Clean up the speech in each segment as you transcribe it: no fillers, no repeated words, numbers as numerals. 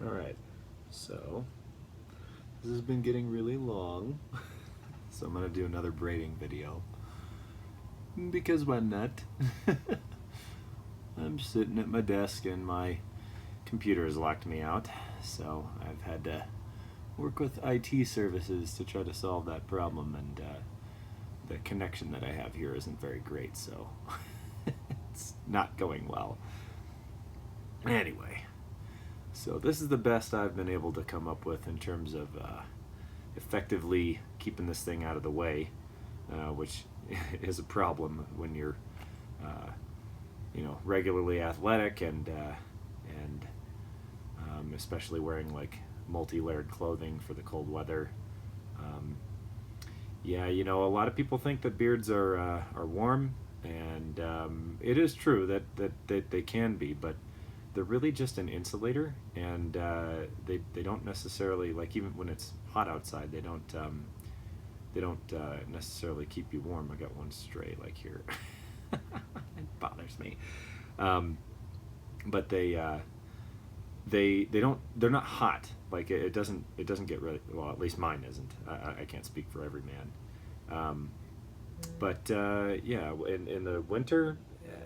Alright, so this has been getting really long, so I'm going to do another braiding video. Because why not? I'm sitting at my desk and my computer has locked me out, so I've had to work with IT services to try to solve that problem, and the connection that I have here isn't very great, so it's not going well. Anyway, so this is the best I've been able to come up with in terms of effectively keeping this thing out of the way, which is a problem when you're regularly athletic and especially wearing like multi-layered clothing for the cold weather. Yeah, a lot of people think that beards are warm, and it is true that they can be, but they're really just an insulator, and they don't necessarily, like, even when it's hot outside, they don't necessarily keep you warm. I got one stray like here. It bothers me. But they're not hot. Like it doesn't get really, well, at least mine isn't. I can't speak for every man. Yeah, in the winter,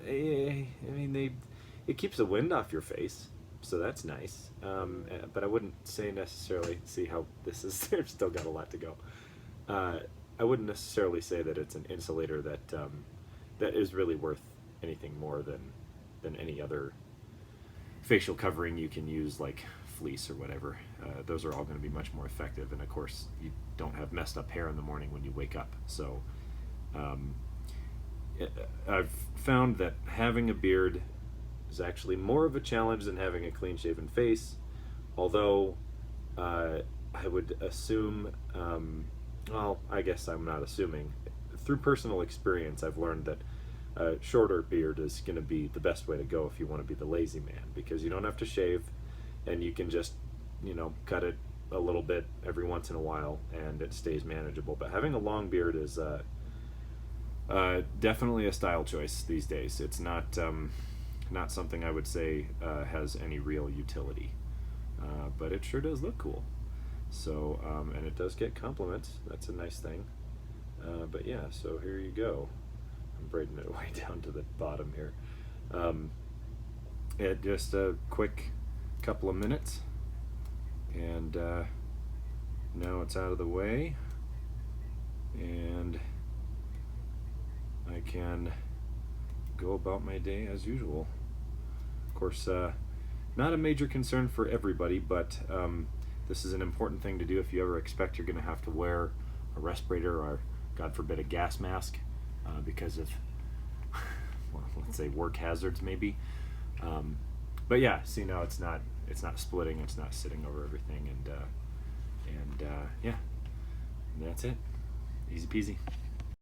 I mean, it keeps the wind off your face, so that's nice. But I wouldn't say necessarily, see how this is, they've still got a lot to go. I wouldn't necessarily say that it's an insulator that is really worth anything more than any other facial covering you can use, like fleece or whatever. Those are all going to be much more effective, and of course you don't have messed up hair in the morning when you wake up. So I've found that having a beard is actually more of a challenge than having a clean shaven face, although I would assume, well, I guess I'm not assuming, through personal experience I've learned that a shorter beard is going to be the best way to go if you want to be the lazy man, because you don't have to shave and you can just cut it a little bit every once in a while and it stays manageable. But having a long beard is definitely a style choice these days. It's not something I would say has any real utility, but it sure does look cool. So and it does get compliments. That's a nice thing. But yeah, so here you go. I'm braiding it way down to the bottom here. Just a quick couple of minutes, and now it's out of the way, and I can go about my day as usual. Of course, not a major concern for everybody, but this is an important thing to do if you ever expect you're going to have to wear a respirator or, God forbid, a gas mask because of, well, let's say, work hazards maybe. But yeah, see, now it's not splitting, it's not sitting over everything, and yeah, and that's it. Easy peasy.